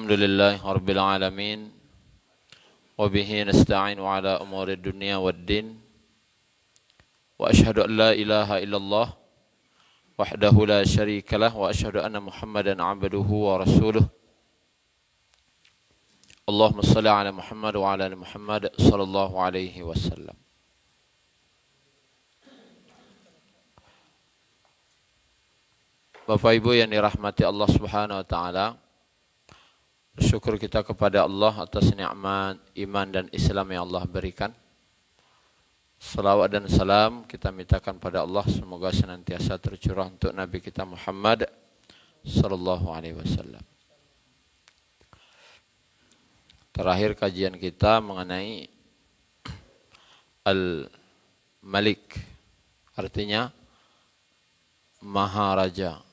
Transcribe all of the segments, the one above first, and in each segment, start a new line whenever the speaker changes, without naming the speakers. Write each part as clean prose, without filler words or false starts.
Alhamdulillahi Rabbil Alamin. Wabihi nasta'inu ala umuri dunia wad din. Wa ashhadu an la ilaha illallah wahdahu la syarikalah. Wa ashhadu anna Muhammadan abduhu wa rasuluh. Allahumma salli ala Muhammad wa ala ali Muhammad sallallahu alaihi wasallam. Bapak Ibu yang dirahmati Allah Subhanahu wa taala, bersyukur kita kepada Allah atas nikmat iman dan Islam yang Allah berikan. Salawat dan salam kita mintakan pada Allah, semoga senantiasa tercurah untuk Nabi kita Muhammad sallallahu alaihi wasallam. Terakhir kajian kita mengenai Al-Malik, artinya Maha Raja,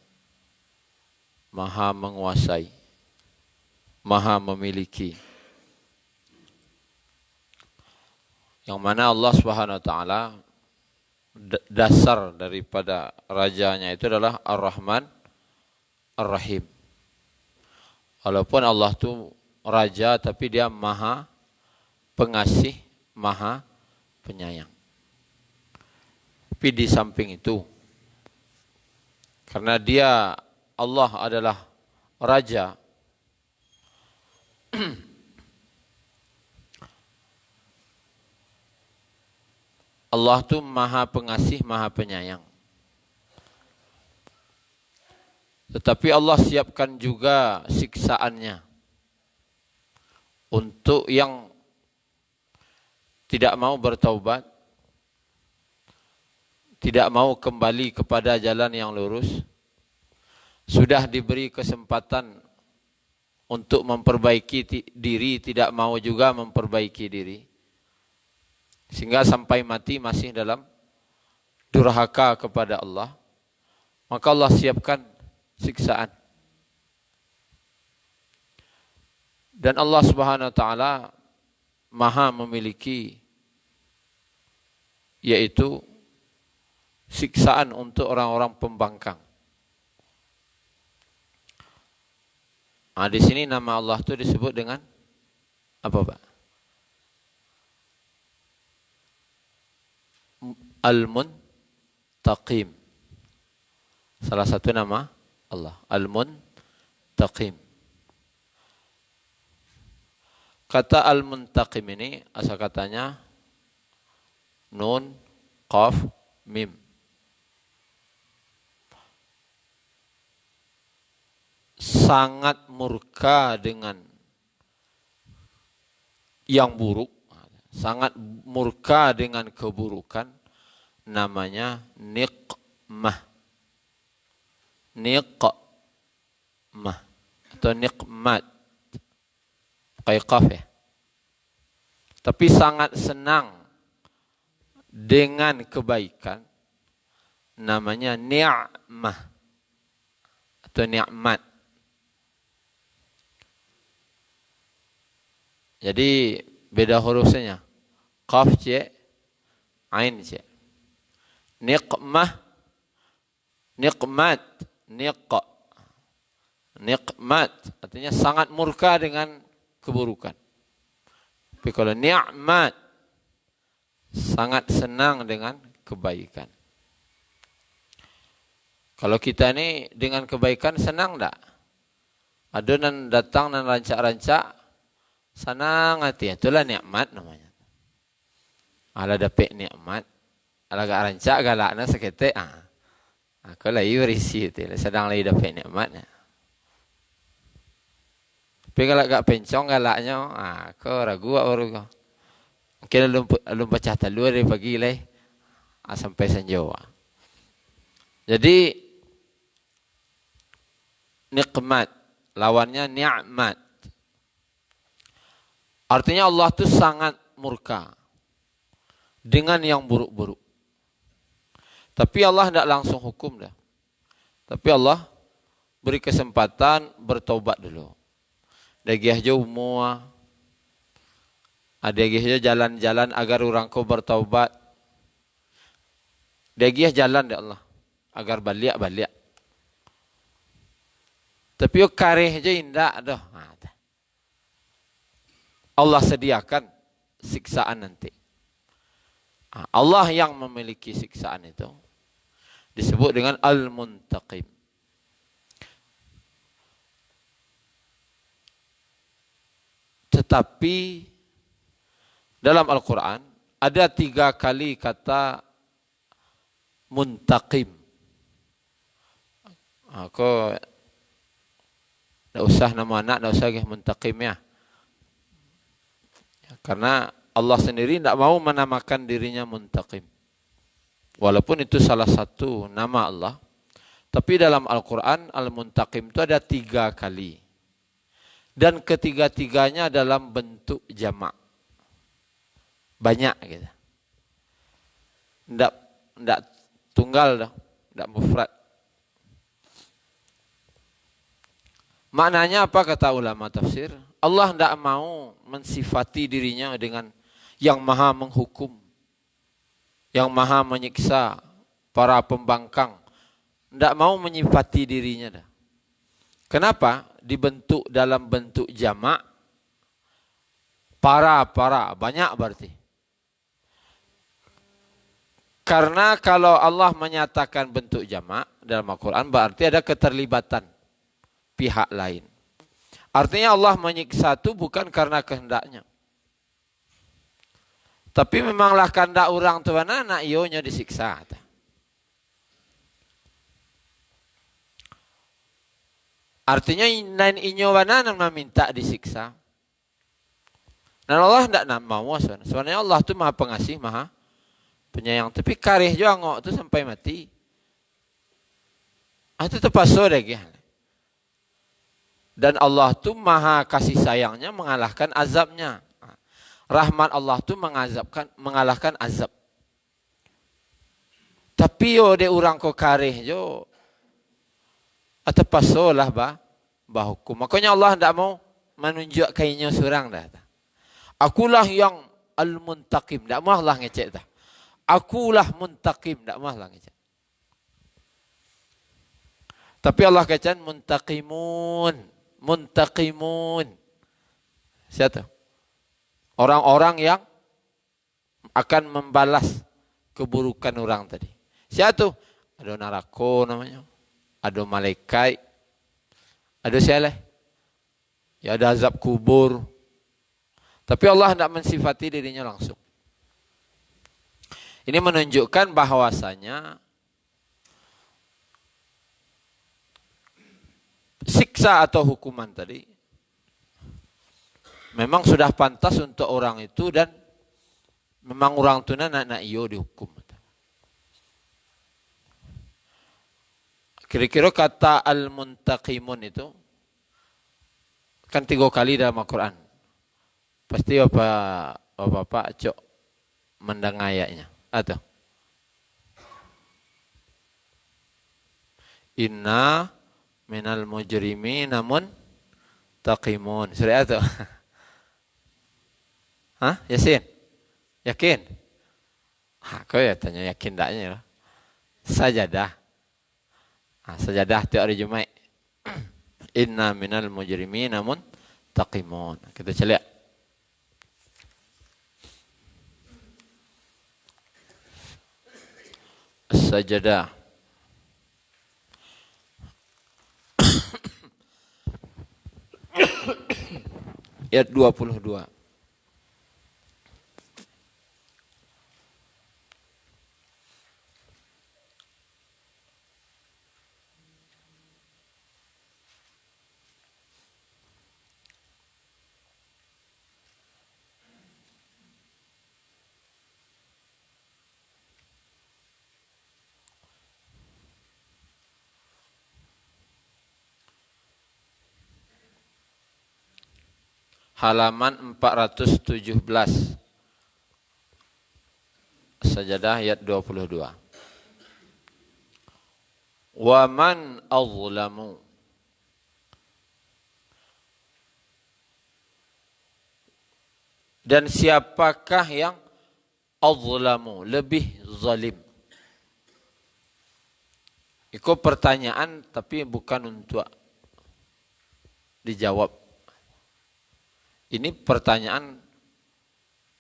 Maha menguasai, Maha memiliki. Yang mana Allah Subhanahu wa taala dasar daripada rajanya itu adalah Ar-Rahman Ar-Rahim. Walaupun Allah itu raja tapi dia Maha pengasih, Maha penyayang. Tapi di samping itu, karena dia Allah adalah raja, Allah itu Maha pengasih, Maha penyayang. Tetapi Allah siapkan juga siksaannya untuk yang tidak mau bertaubat, tidak mau kembali kepada jalan yang lurus, sudah diberi kesempatan untuk memperbaiki diri, tidak mau juga memperbaiki diri, sehingga sampai mati masih dalam durhaka kepada Allah, maka Allah siapkan siksaan. Dan Allah Subhanahu wa taala Maha memiliki, yaitu siksaan untuk orang-orang pembangkang. Nah, di sini nama Allah itu disebut dengan apa, Pak? Al-Muntaqim. Salah satu nama Allah, Al-Muntaqim. Kata Al-Muntaqim ini asal katanya Nun, Qaf, Mim. Sangat murka dengan yang buruk, sangat murka dengan keburukan, namanya niqmah. Niqmah atau nikmat, kayak qaf ya. Tapi sangat senang dengan kebaikan, namanya ni'mah atau nikmat. Jadi beda hurufnya, qaf c, ain c. Niqmah, nikmat, nikmat artinya sangat murka dengan keburukan. Tapi kalau ni'mat, sangat senang dengan kebaikan. Kalau kita ini dengan kebaikan senang tak? Ada nan datang dan rancak-rancak, senang hati, itulah nikmat namanya. Ala dapat nikmat, ala gak rancak galakna sekete, kalau lagi berisi itu, sedang lagi dapat nikmatnya. Tapi kalau gak pencong galaknya, kau ragu baru kau. Mungkin belum pecah telur dari pagi lah, sampai senjawa. Jadi nikmat, lawannya ni'mat. Artinya Allah itu sangat murka dengan yang buruk-buruk. Tapi Allah tidak langsung hukum dah. Tapi Allah beri kesempatan bertaubat dulu. Dagiah jauh semua. Ada dagiah jalan-jalan agar orang kau bertaubat. Dagiah jalan deh Allah agar balik. Tapi yo kareh je indah dah. Allah sediakan siksaan nanti. Allah yang memiliki siksaan itu disebut dengan Al-Muntaqim. Tetapi dalam Al-Quran ada 3 kali kata muntaqim. Aku tidak usah nama anak, tidak usah muntaqim ya. Karena Allah sendiri tidak mau menamakan dirinya muntaqim. Walaupun itu salah satu nama Allah. Tapi dalam Al-Quran Al-Muntaqim itu ada 3 kali. Dan ketiga-tiganya dalam bentuk jamak. Banyak gitu. Tidak tunggal dah, tidak mufrad. Maknanya apa kata ulama tafsir? Allah tidak mau mensifati dirinya dengan yang maha menghukum, yang maha menyiksa para pembangkang. Tidak mau menyifati dirinya dah. Kenapa? Dibentuk dalam bentuk jamak. Para, banyak berarti. Karena kalau Allah menyatakan bentuk jamak dalam Al-Quran berarti ada keterlibatan pihak lain. Artinya Allah menyiksa itu bukan karena kehendaknya. Tapi memanglah kehendak orang tua anak ionya disiksa. Artinya lain inyo wananan meminta disiksa. Dan Allah tidak mau sebenarnya. Sebenarnya Allah itu maha pengasih, maha penyayang. Tapi karih juga ngok itu sampai mati. Itu terpaksa deh. Dan Allah itu maha kasih sayangnya mengalahkan azabnya. Rahmat Allah itu mengalahkan azab. Tapi yo de orang ko karih yo. Atau pasolah bah hukum. Makanya Allah tidak mau menunjuk kayaknya seorang dah. Akulah yang al-muntaqim. Tidak mau Allah ngecek dah. Akulah muntaqim. Tidak mau Allah ngecek. Tapi Allah kata muntaqimun. Muntaqimun. Siapa? Orang-orang yang akan membalas keburukan orang tadi. Siapa? Ada narako namanya. Ada malaikat, ada siapa? Ya ada azab kubur. Tapi Allah tidak mensifati dirinya langsung. Ini menunjukkan bahwasanya siksa atau hukuman tadi memang sudah pantas untuk orang itu dan memang orang itu nak iyo dihukum. Kira-kira kata al-muntaqimun itu kan 3 kali dalam Al-Quran. Pasti Bapak cok mendengar ayatnya. Atau inna minal mujrimi namun taqimun. Surah itu. Hah? Yasin? Yakin? Kau ya tanya yakin taknya. Sajadah. Sajadah tiap hari Jumat. Inna minal mujrimin namun taqimun. Kita celiak. Sajadah. Ayat 22. Halaman 417. Sajadah ayat 22. Wa man azlamu. Dan siapakah yang azlamu, lebih zalim? Itu pertanyaan tapi bukan untuk dijawab. Ini pertanyaan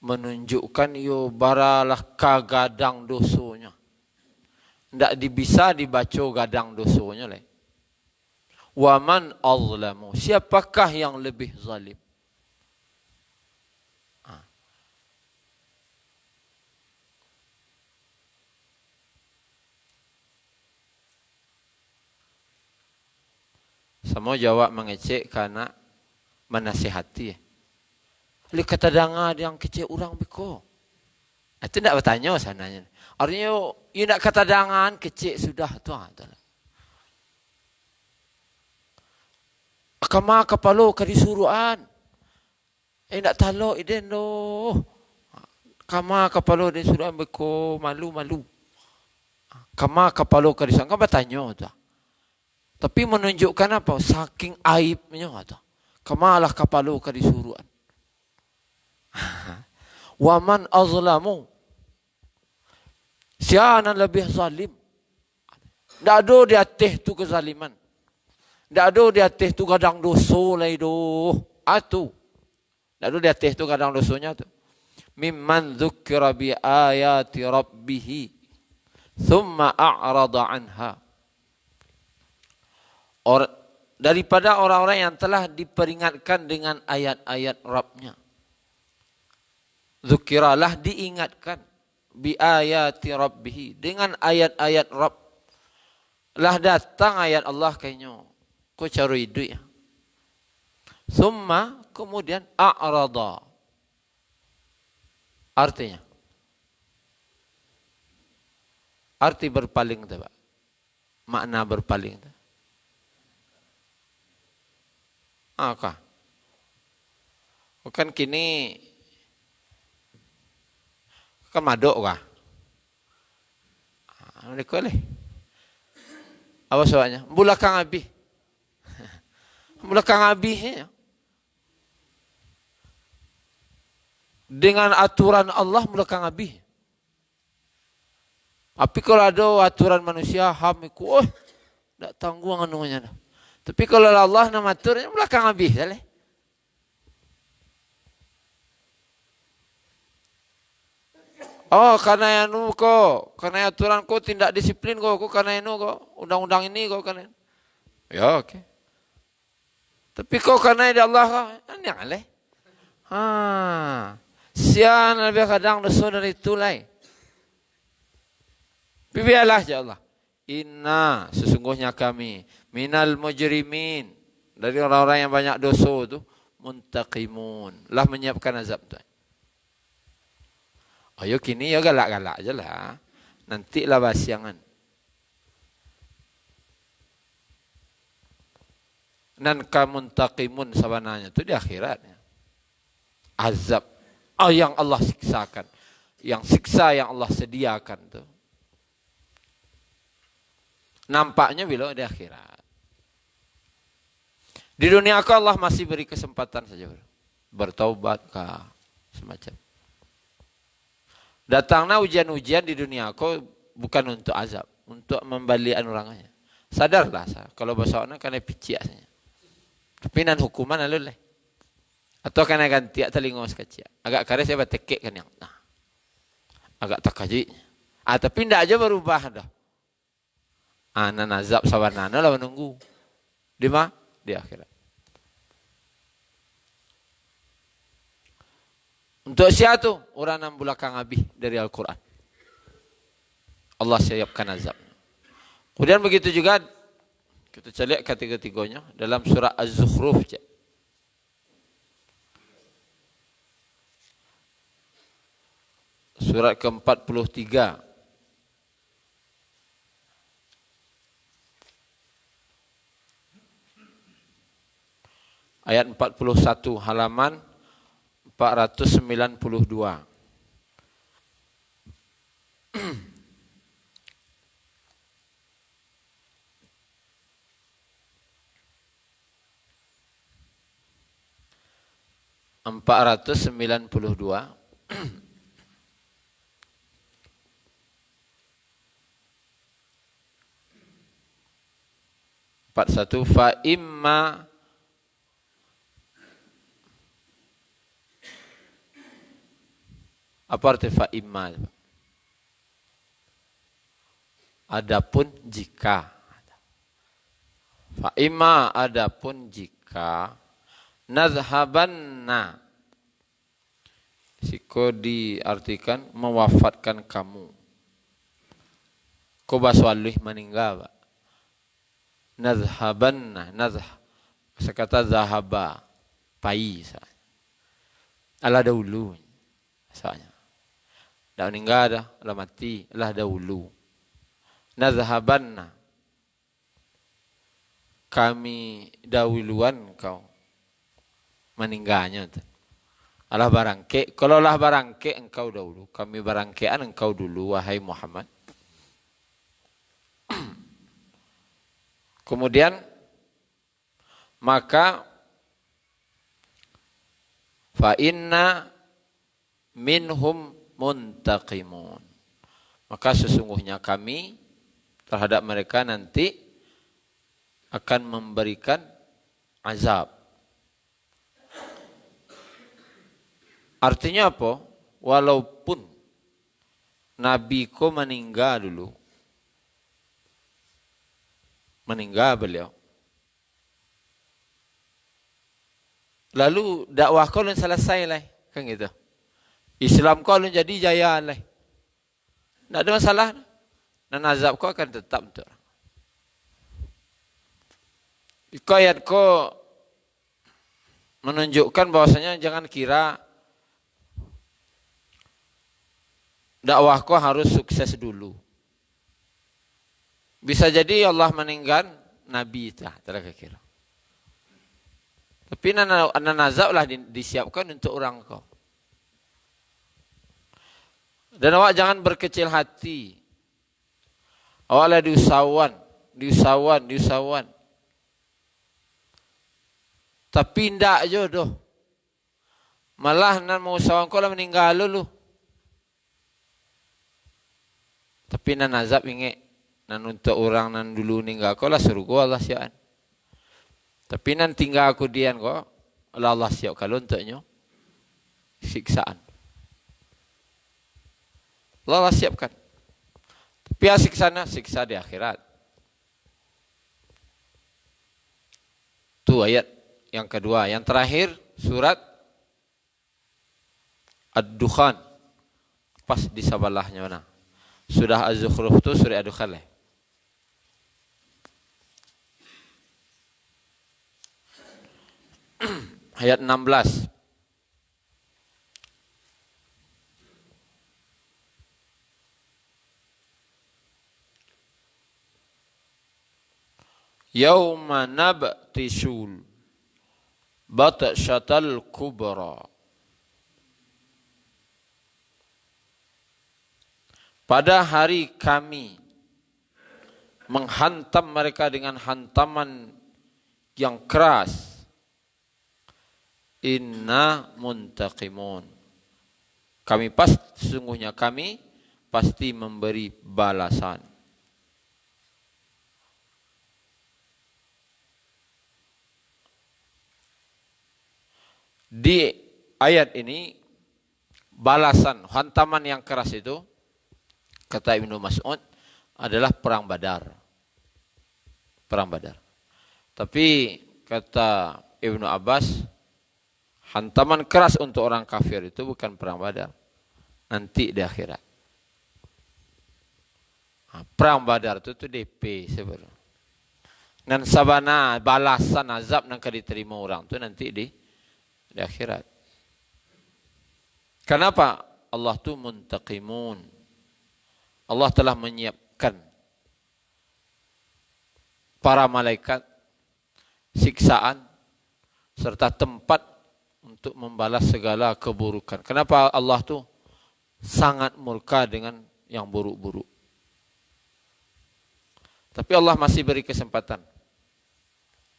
menunjukkan yo baralah kagadang dosonya. Ndak bisa dibaca gadang dosonya le. Waman azlamu, siapakah yang lebih zalim? Semua jawab mengecek karena menasihati. Oleh kata dengar yang kecil orang beko. Itu tidak bertanya sananya. Artinya, you nak kata dengar kecil sudah tu. Kama kapalo kadisuruan. Nak talo iden do. Kama kapalo disuruan beko malu-malu. Kama kapalo kadisuruan. Kau bertanya tu. Tapi menunjukkan apa? Saking aibnya kata. Kamalah kapalo kadisuruan. Waman azlamu. Siapa lebih zalim? Tak ada di atas tu kezaliman. Tak ada di atas tu kadang dosa lah itu. Atu. Tak ada di atas tu kadang dosanya tu. Mimman dzukira bi ayati rabbih. Thumma a'rada anha. Daripada orang-orang yang telah diperingatkan dengan ayat-ayat Rabbnya. Dzukiralah diingatkan bi ayati rabbih, dengan ayat-ayat Rabb. Lah datang ayat Allah kayaknya. Kau cari hidup ya. Summa kemudian a'rada. Artinya arti berpaling tu Pak. Makna berpaling tu. Kah? Bukan kini kan madok kah? Mereka leh. Apa soalnya? Bulakang abi. Bulakang abi ya. Dengan aturan Allah bulakang abi. Tapi kalau ada aturan manusia ham iku, tak tanggung anunya dah. Tapi kalau Allah nak aturnya belakang habis dah leh. Oh, karena anu kok, karena aturan kau tindak disiplin kok karena anu kok, undang-undang ini kok karena. Ya okey. Tapi kau karena ada Allah kok, yang leh. Sian lebih kadang dosa dari itu lai. Biarlah ya Allah. Inna sesungguhnya kami minal mujrimin, dari orang-orang yang banyak dosa tu, muntaqimun, lah menyiapkan azab tu. Ayo kini ya galak-galak aja lah. Nanti lah basiangan. Nan kamuntaqimun sebenarnya tu di akhiratnya. Azab yang Allah siksakan. Yang siksa yang Allah sediakan tu. Nampaknya bila di akhirat. Di dunia Allah masih beri kesempatan saja. Bertaubat kah? Semacam. Datanglah ujian-ujian di dunia kau bukan untuk azab, untuk membalikan orangnya. Sadarlah kalau bahasa orang kena picik asanya. Tapi nan hukuman lalu leh. Atau kena ganti telinga sekecil. Agak kare saya bertekek kan yang. Agak tak kaji. Tapi ndak aja berubah dah. Nan azab sawanana lah menunggu. Di mana? Di akhirat. Untuk siapa tu? Orang yang belakang habis dari Al-Quran. Allah siapkan azab. Kemudian begitu juga, kita cari ketiga-tiganya dalam surah Az-Zukhruf. Surat ke-43. Ayat 41 halaman 492. Empat ratus sembilan puluh dua. Fa imma Apa arti fa imma? Adapun jika. Fa imma adapun jika nadhhabanna. Siko diartikan mewafatkan kamu. Ko baswalih meninggal, Pak. Nadhhabanna, sekata zahaba, pai. Alah dahulu. Misalnya. Dah meninggal dah, alah mati, alah dahulu. Nadhhabanna. Kami dahuluan kau meninggalnya. Alah barangke, kalau lah barangke engkau dahulu, kami barangkean engkau dulu, wahai Muhammad. Kemudian maka fa inna minhum muntaqimun. Maka sesungguhnya kami terhadap mereka nanti akan memberikan azab. Artinya apa? Walaupun nabiku meninggal dulu. Meninggal beliau. Lalu dakwah kau belum selesai lah. Kan gitu. Islam kau belum jadi jaya lah. Tak ada masalah. Dan azab kau akan tetap untuk orang. Ayat kau menunjukkan bahwasanya jangan kira dakwah kau harus sukses dulu. Bisa jadi Allah meninggal Nabi itu. Kira. Tapi azab lah disiapkan untuk orang kau. Dan awak jangan berkecil hati. Awak lah diusahawan. Tapi tidak jodoh. Malah nan mau usahawan kau lah meninggal dulu. Tapi nan azab ingat. Nan untuk orang nan dulu ninggal kau lah suruh kau Allah siapkan. Tapi nan tinggal aku dian kau. Allah siap kalau untuknya. Siksaan. Allah siapkan. Tapi siksana siksa di akhirat. Itu ayat yang kedua. Yang terakhir surat Ad-Dukhan. Pas di sebelahnya mana? Sudah Az-Zukhruf itu surat Ad-Dukhan lah. Ayat 16. Yauma nabtisul batsyatal kubra. Pada hari kami menghantam mereka dengan hantaman yang keras. Inna muntaqimun. Sesungguhnya kami pasti memberi balasan. Di ayat ini balasan hantaman yang keras itu kata Ibnu Mas'ud adalah perang Badar. Perang Badar. Tapi kata Ibnu Abbas hantaman keras untuk orang kafir itu bukan perang Badar. Nanti di akhirat. Perang Badar itu DP sebenarnya. Dan sabana balasan azab yang diterima orang itu nanti di akhirat. Kenapa? Allah itu muntaqimun. Allah telah menyiapkan para malaikat siksaan serta tempat untuk membalas segala keburukan. Kenapa Allah itu sangat murka dengan yang buruk-buruk? Tapi Allah masih beri kesempatan.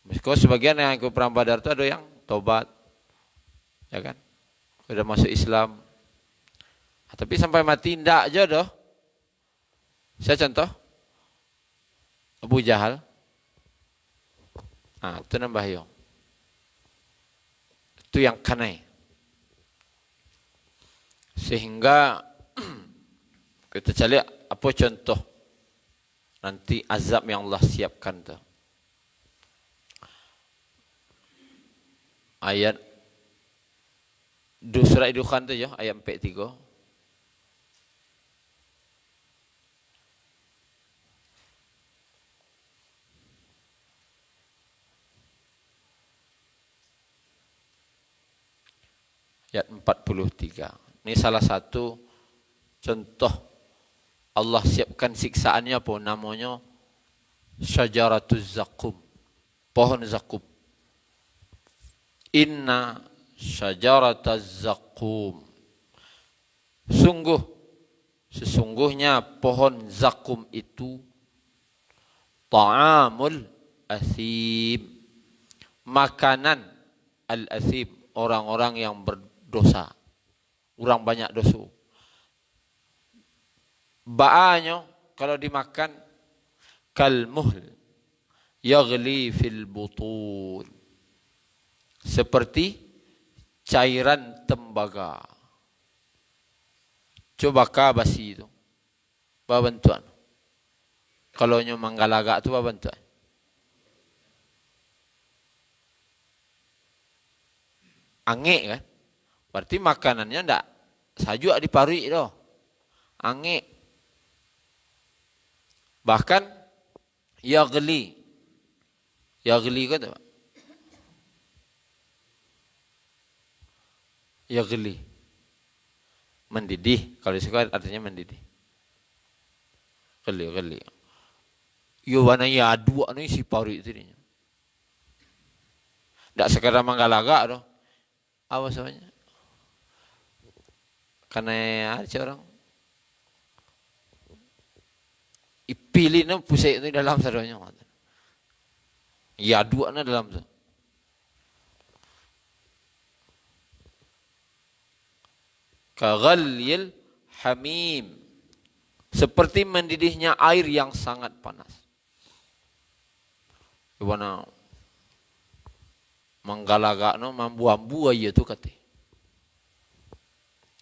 Meskipun sebagian yang ikut perang Badar itu ada yang tobat. Ya kan? Sudah masuk Islam. Tapi sampai mati tidak aja doh. Saya contoh. Abu Jahal. Itu nambah yo. Itu yang kanai. Sehingga kita cari apa contoh nanti azab yang Allah siapkan tu. Ayat surah Dukhan tu ya, ayat 43. Ayat 43. Ini salah satu contoh Allah siapkan siksaannya apa? Namanya Syajaratuz Zakum. Pohon zakum. Inna Syajaratuz Zakum. Sesungguhnya pohon zakum itu ta'amul athim. Makanan al-athim, orang-orang yang berdosa. Orang banyak dosa. Ba'anya kalau dimakan kalmuhl yaghli fil butun. Seperti cairan tembaga. Coba ka basi itu. Ba bantuan. Kalau nyo manggalaga tu ba bantuan. Angek kan? Berarti makanannya ndak sajuk diparui doh. Angek. Bahkan yaghli. Yaghli kan tak? Yaghli. Mendidih. Kalau disuka artinya mendidih. Geli. Yo wana ya dua ni si parui itu ni. Ndak sekadar manggalaga doh. Apa sebenarnya? Karena ada orang ipilih no pusat itu dalam sadonya. Ya dua na dalam tu. Kaghalil hamim. Seperti mendidihnya air yang sangat panas. Iwana manggalaga no mambu-ambu aja tu kata.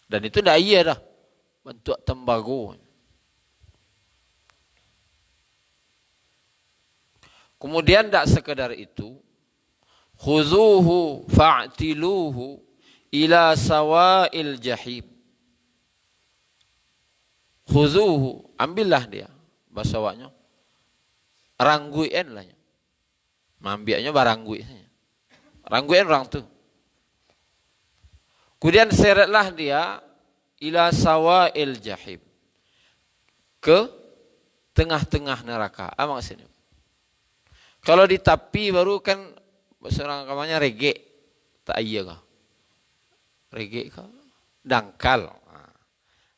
Dan itu dah iya dah. Bentuk tembaga. Kemudian tak sekadar itu. Khuzuhu fa'tiluhu ila sawa'il jahim. Khuzuhu. Ambillah dia. Bahasa awaknya. Rangguin lah. Mambiaknya barangguin. Rangguin orang tu. Kemudian seretlah dia ila sawa'il jahim. Ke tengah-tengah neraka. Apa maksudnya? Kalau di tepi baru kan seorang kamarnya regek. Tak iya kah? Regek kah? Dangkal.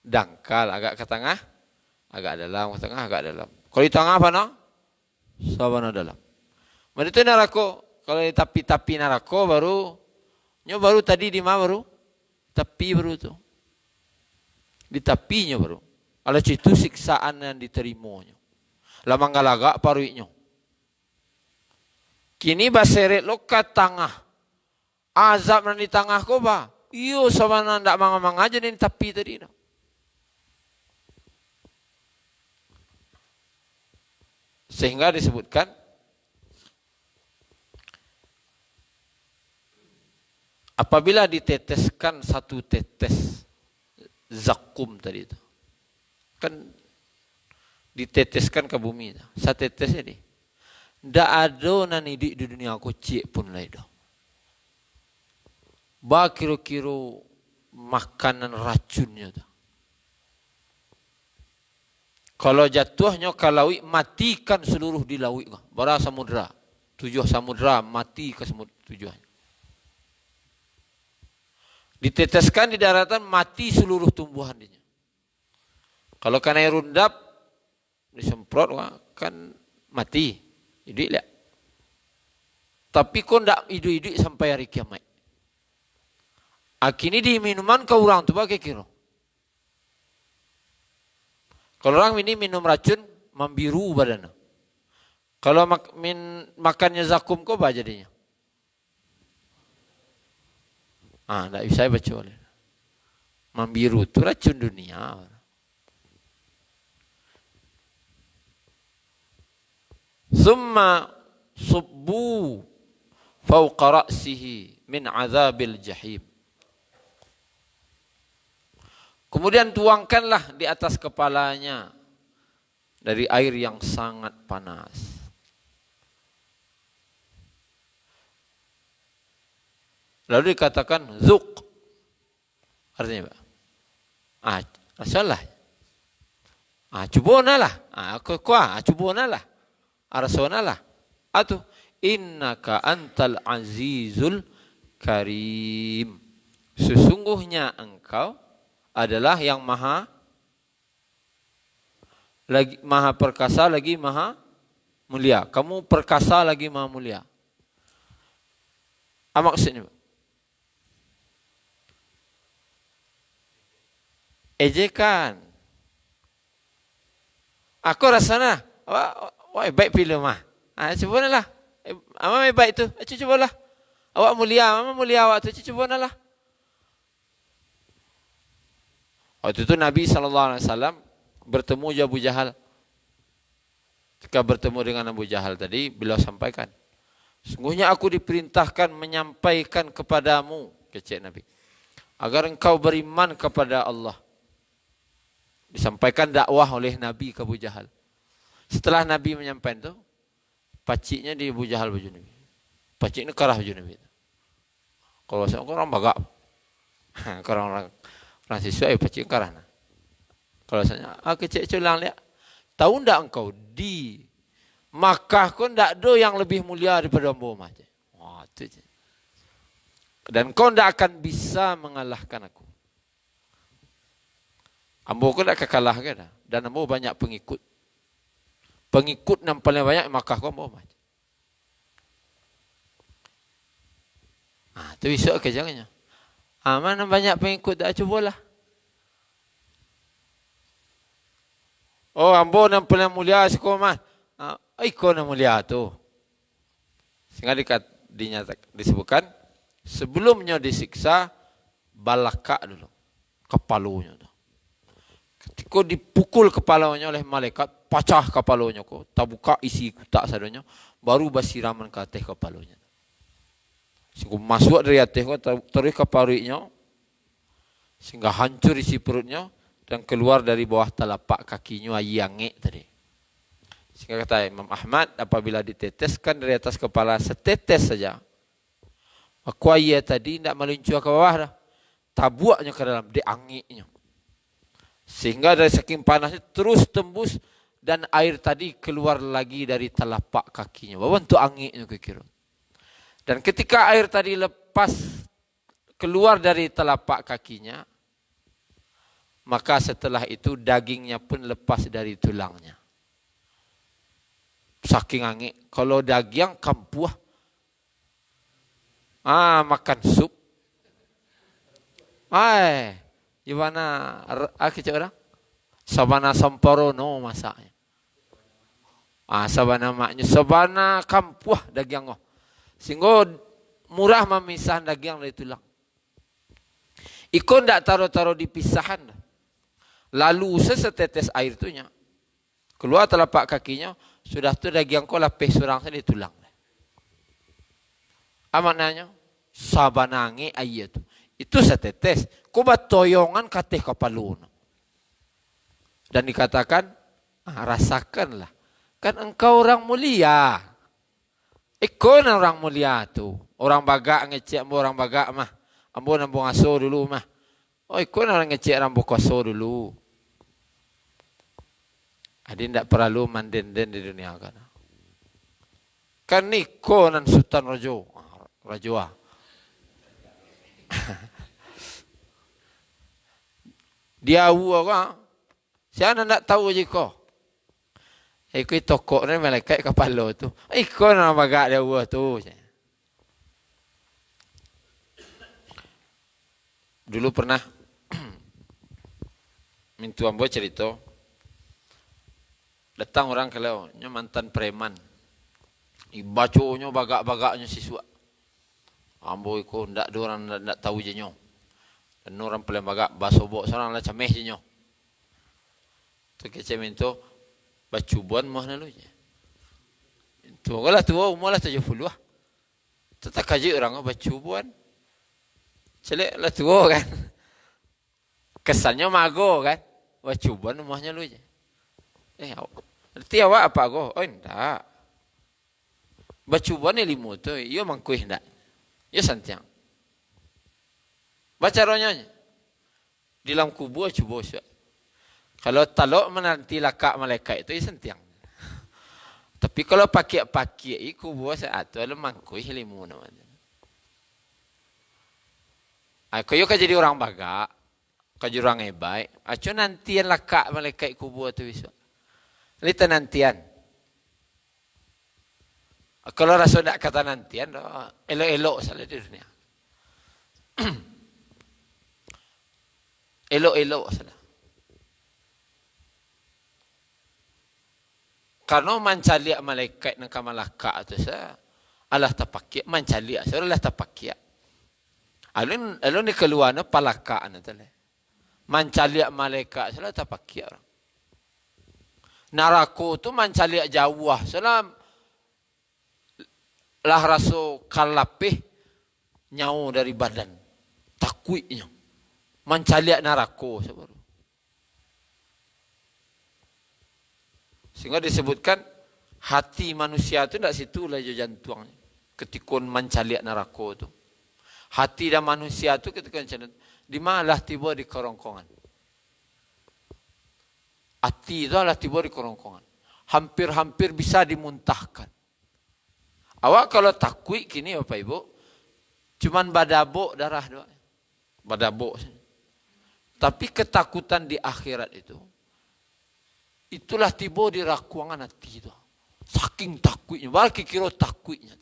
Dangkal agak ke tengah, agak dalam, ke tengah, agak dalam. Kalau di tengah apa no? Sabana dalam. Mereka itu neraka. Kalau di tepi-tepi neraka baru tadi di mana baru? Tepi baru tu. Di tepinya baru. Alah itu siksaan yang diterimanya. Lama ngalagak paruinya. Kini baseret lo ke tengah. Azab di tengah ko ba? Iyo sama ndak mang-mang aja di tepi tadi. No. Sehingga disebutkan apabila diteteskan satu tetes zakum tadi itu. Kan diteteskan ke bumi. Satu tetes ini. Tidak ada nani di dunia aku cik pun lah itu. Bah kira-kira makanan racunnya tu. Kalau jatuhnya ke laut, matikan seluruh di laut. Bara samudra. 7 samudra mati ke tujuhnya. Diteteskan di daratan, mati seluruh tumbuhan dia. Kalau kena air rundap, disemprot kan mati. Hidup lah. Tapi kau tidak hidup-hidup sampai hari kiamat. Akhirnya di minuman kau orang tu pakai kira. Kalau orang ini minum racun, membiru badannya. Kalau makannya zakum kau apa jadinya? Tak bisa baca oleh. Membiru itu racun dunia. Summa subbu fawqa ra'sihi min azabil jahim. Kemudian tuangkanlah di atas kepalanya dari air yang sangat panas. Lalu dikatakan zuk. Artinya apa? Rasalah. Cubonalah. Cubonalah. Arasonalah. Atau innaka antal azizul karim. Sesungguhnya engkau adalah yang maha perkasa lagi maha mulia. Kamu perkasa lagi maha mulia. Apa maksudnya? Ejekan. Aku rasanya, wah baik pilih mah. Cobalah. Ama baik tu. Cobalah. Awak mulia, ama mulia awak tu. Cobalah. Waktu itu Nabi SAW bertemu Abu Jahal. Ketika bertemu dengan Abu Jahal tadi, beliau sampaikan, sungguhnya aku diperintahkan menyampaikan kepadamu, kecek Nabi, agar engkau beriman kepada Allah. Disampaikan dakwah oleh Nabi ke Abu Jahal. Setelah Nabi menyampaikan itu, paciknya di Abu Jahal baju Nabi. Pacik ini kerah baju Nabi. Kalau saya orang bagak, orang siswa pacik kerah. Kalau saya, kecik culang lihat. Tahu ndak engkau di Makkah kau ndak ada yang lebih mulia daripada Ambo Mah. Wah, itu. Dan kau ndak akan bisa mengalahkan aku. Ambo kau tak kekalahkan dah. Dan Ambo banyak pengikut. Pengikut yang paling banyak Makkah kau Ambo mah. Itu esok ke jangannya. Mana banyak pengikut dah cubalah. Oh, Ambo yang paling mulia sekolah mah. Kau yang mulia tu. Sehingga disebutkan sebelumnya disiksa balaka dulu kepalanya tu. Ketika dipukul kepalanya oleh malaikat, pecah kepalanya ko, terbuka isi kutak sadanya, baru basiraman ke atas kepalanya. Sehingga masuk dari atas ko, terus ke perutnya, sehingga hancur isi perutnya dan keluar dari bawah telapak kakinya yange tadi. Sehingga kata Imam Ahmad, apabila diteteskan dari atas kepala setetes saja, aku ayah tadi tidak meluncur ke bawah dah, tabuaknya ke dalam, diangiknya. Sehingga dari saking panasnya terus tembus dan air tadi keluar lagi dari telapak kakinya. Bawa untuk angiknya kira. Dan ketika air tadi lepas keluar dari telapak kakinya, maka setelah itu dagingnya pun lepas dari tulangnya. Saking angik. Kalau daging kampuah, makan sup. Gimana kita orang? Sabana samporono masaknya. Sabana maknya sabana kampuah daging. Sehingga murah memisah daging dari tulang. Ikon tak taruh-taruh dipisahan. Lalu setetes air itunya keluar telapak kakinya, sudah tu daging kau lapis surang di tulang. Maknanya sabanange ayat tu. Itu setetes. Kau batoyongan kateh kepaluna. Dan dikatakan, rasakanlah. Kan engkau orang mulia. Ikon orang mulia tu. Orang bagak ngecek ambo orang bagak mah. Ambo nambung aso dulu mah. Ikon orang ngecek rambu aso dulu. Adi tidak perlu manden-den di dunia kan. Kan ni konan Sultan Rajo. Rajoa. Dia uang, saya nak tahu je kau. Ikut tokok ni malaikat kepala tu. Kau nak bagak dia uang tu. Dulu pernah mintu ambo cerita. Datang orang kalau mantan preman. Ibaconya bagak-bagaknya siswa. Ambo iko ndak ada orang ndak tahu je nyo. orang Palembang basobok seorang lah cameh je nyo. Tu kecem itu bacubuan mah nalunya. Tu kalau tua umur lah 70 lah. Tetap kaji orang bacubuan. Celek lah tua kan. Kesannya mago kan. Bacubuan rumahnya lu je. Nanti awak apa go? Oh enggak. Bacubuan ni limu tu, iyo mangkuih enggak. Iyo santiang. Baca rohnya. Di dalam kubur cuba usah. Kalau talok menanti lakak malaikat itu, iyo santiang. Tapi kalau pakai kubur saat tu, ada mangkuih limu namanya. Aku yo jadi orang bagak, kau jadi orang hebat. Acu nantian lakak malaikat kubur tu besok. Lita nantian. Kalau rasa nak kata nantian, elok-elok salah di dunia. Elok-elok salah. Karena mancaliak malaikat nak malaka tu saya, Allah tapakia mancaliak, saya Allah tapakia. Alun ni keluar na palaka na tale. Mancaliak malaikat saya tapakia. Narako tu mancaliak jawah, saya lah raso kalapih nyau dari badan, takwiknya. Mancaliak narako sebaru. Sehingga disebutkan hati manusia itu tidak situ lah jantungnya. Ketika mancaliak narako itu. Hati dan manusia itu ketika di mana tiba di kerongkongan. Hati itu adalah tiba di kerongkongan. Hampir-hampir bisa dimuntahkan. Awak kalau takwik kini Bapak Ibu, cuman badabok darah doang. Badabok. Tapi ketakutan di akhirat itu, itulah tiba di rakuangan hati itu. Saking takwiknya, balik kira takwiknya.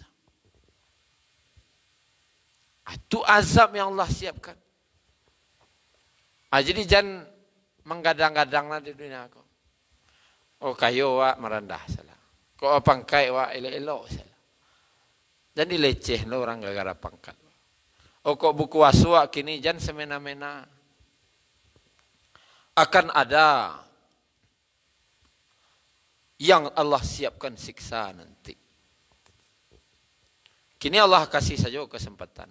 Itu azab yang Allah siapkan. Jadi jangan menggadang-gadanglah di dunia aku. Oh kayo wak merendah salah. Kok pangkai wak elok-elok salah. Jangan dileceh lo orang gara-gara pangkat. Oh kok buku waswa kini jangan semena-mena. Akan ada yang Allah siapkan siksa nanti. Kini Allah kasih saja kesempatan.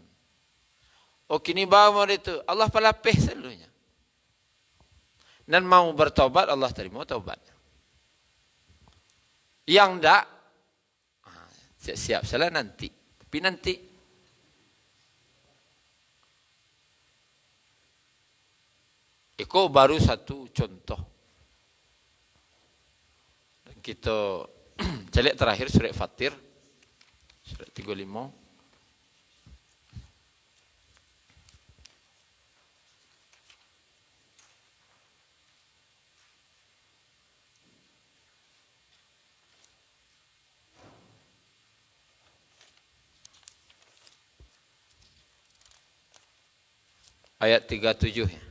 Oh kini bawa itu Allah pelapih seluruhnya. Dan mau bertobat Allah terima taubatnya. Yang tak siap-siap salah nanti. Tapi nanti itu baru satu contoh. Dan kita celek terakhir surat Fatir surat 35. Ayat 37 ya.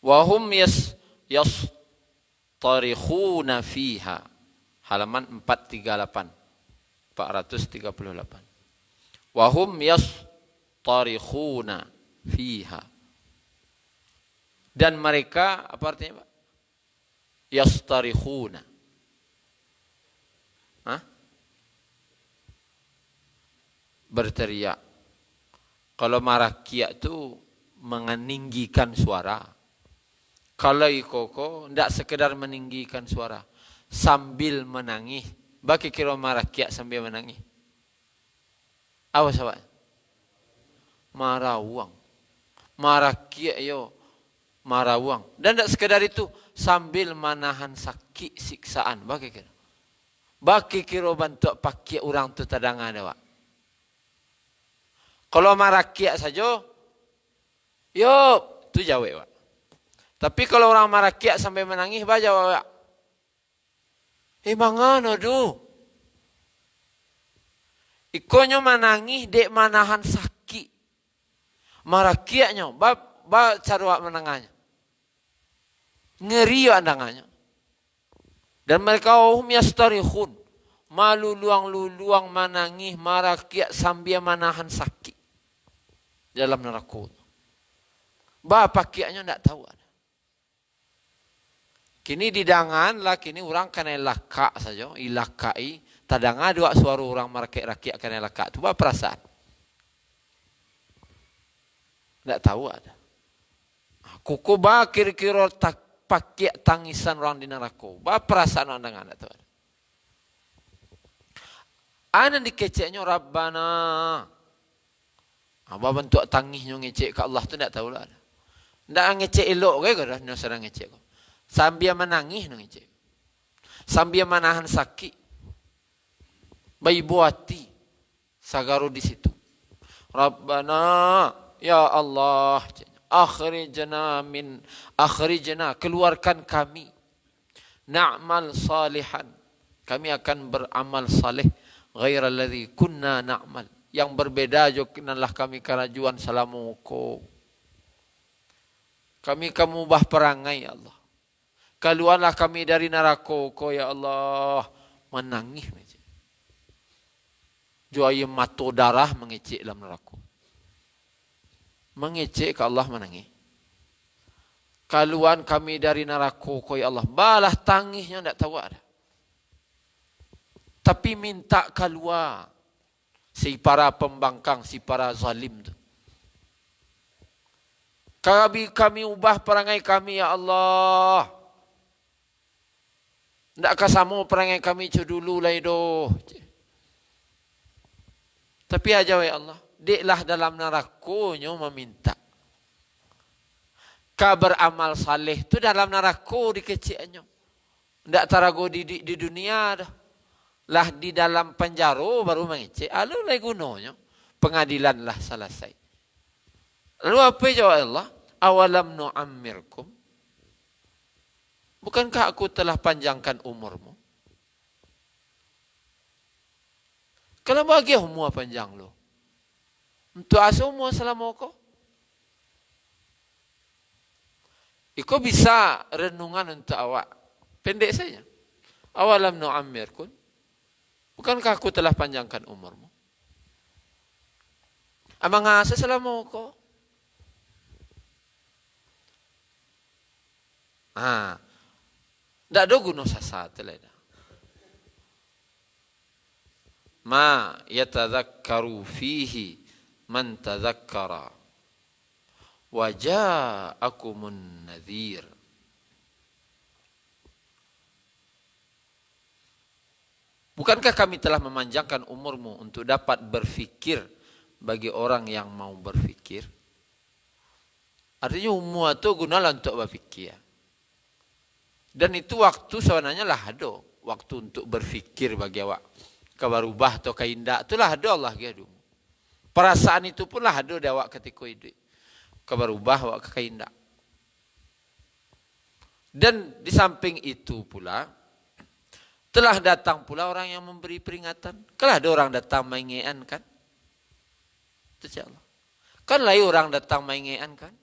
Wahum yastarikhuna fiha. Halaman 438. 438. Wahum yastarikhuna fiha. Dan mereka apa artinya Pak? Yastarikhuna. Berteriak. Kalau marakia itu meninggikan suara. Kalau ikoko tidak sekedar meninggikan suara, sambil menangis. Bagi kira marakia sambil menangis. Apa sahabat? Marawang. Marakia yo marawang. Dan tidak sekedar itu, sambil menahan sakit siksaan. Bagi kira. Bagi kira bantu pakai orang tu tadangan ada. Kalau marakia saja, yo tu jawab. Tapi kalau orang marakia sampai menangis, baca jawab. Mangano do. Ikonyo menangis dek manahan sakit. Marakianya, ba carwa menanganya. Ngeri andangannya. Dan mereka yastarikhun, malu luang manangih marakiak sambil manahan sakit dalam neraka. Bapa kiaknya tidak tahu ada. Kini didangan lah, kini orang kena lakak saja, ilakai. Tadang ada suara orang marakiak kena lakak. Itu apa perasaan? Tidak tahu ada. Kuku ba kira-kira tak pakai tangisan orang di neraka. Ba perasaan orang dengan itu. Anan dikeceknya Rabbana. Apa bentuk tangisnya ngecek ke Allah tu tidak tahu lah. Tidak ngecek elok ke dah ni sedang ngecek. Sambil menangis ngecek. Sambil menahan sakit. Bayi buati sagaru di situ. Rabbana ya Allah, akhrijna keluarkan kami. Na'mal salihan. Kami akan beramal saleh ghairal ladzi kunna na'mal. Yang berbeda jokinanlah kami kerajuan salamuko. Kami kamu ubah perangai ya Allah. Keluarlah kami dari neraka ya Allah. Menangis. Juaya mata darah mengecek dalam neraka. Mengecek ke Allah menangis. Keluar kami dari neraka ya Allah. Balah tangisnya tidak tahu ada. Tapi minta keluar. Si para pembangkang, si para zalim tu. Kami ubah perangai kami ya Allah. Tidakkah sama perangai kami dulu lah itu. Tapi aja ya Allah. Diklah dalam nerakonya meminta. Ka beramal saleh tu dalam neraka dikeciknya. Tidak tarago di dunia dah. Lah di dalam penjara baru mengecek. Lalu lagi gunanya. Pengadilan lah selesai. Lalu apa jawab Allah? Awalam nu'ammirkum. Bukankah aku telah panjangkan umurmu? Kalau bagi umur panjang lo. Untuk asa umur selama kau. Iko bisa renungan untuk awak. Pendek saja. Awalam nu'ammirkum. Bukankah aku telah panjangkan umurmu? Amang asa selama kau. Tak ada guna sasat lain. Ma yatadzakkaru fihi man tadzakkara wa ja'akumun nadhir. Bukankah kami telah memanjangkan umurmu untuk dapat berfikir bagi orang yang mau berfikir? Artinya umur itu gunalah untuk berfikir. Dan itu waktu sebenarnya lah ada. Waktu untuk berfikir bagi awak. Kabarubah atau kaindak itulah ada Allah gitu. Perasaan itu pun lah ada di awak ketika hidup. Kabarubah awak kaindak. Dan di samping itu pula telah datang pula orang yang memberi peringatan. Kalau ada orang datang mengingatkan kan? Itu Allah. Kan lain orang datang mengingatkan kan?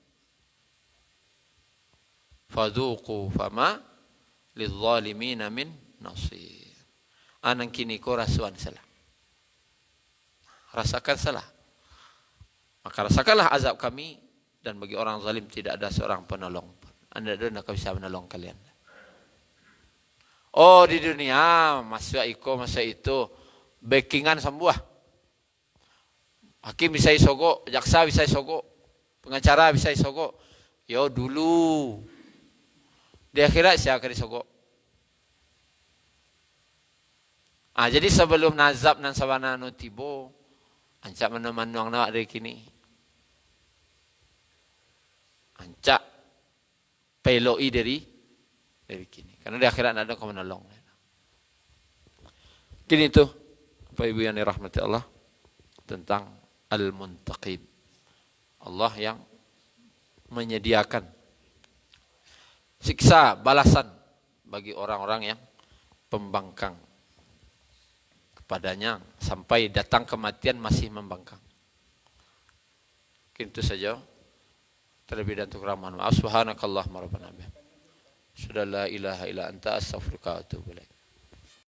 Fadhuqu fama lidzalimina min nasir. Anang kini ko rasuan salah. Rasakan salah. Maka rasakanlah azab kami dan bagi orang zalim tidak ada seorang penolong. Anda tidak bisa menolong kalian. Oh di dunia masa itu backingan sembuah. Hakim bisa isogok, jaksa bisa isogok, pengacara bisa isogok. Yo dulu. Di akhirat saya akan disogok. Jadi sebelum nazab dan sabana no tibo, ancak menemanang nawak dari kini. Ancak peloi dari kini. Karena di akhirat ada kau menolong. Kini itu, Bapak Ibu yang dirahmati Allah, tentang Al-Muntaqim. Allah yang menyediakan siksa balasan bagi orang-orang yang pembangkang kepadanya sampai datang kematian masih membangkang. Mungkin itu saja. Terlebih dan untuk rahman. Subhanakallahumma rabbana. asyhadu an la ilaha illa anta astaghfiruka wa atubu ilaik.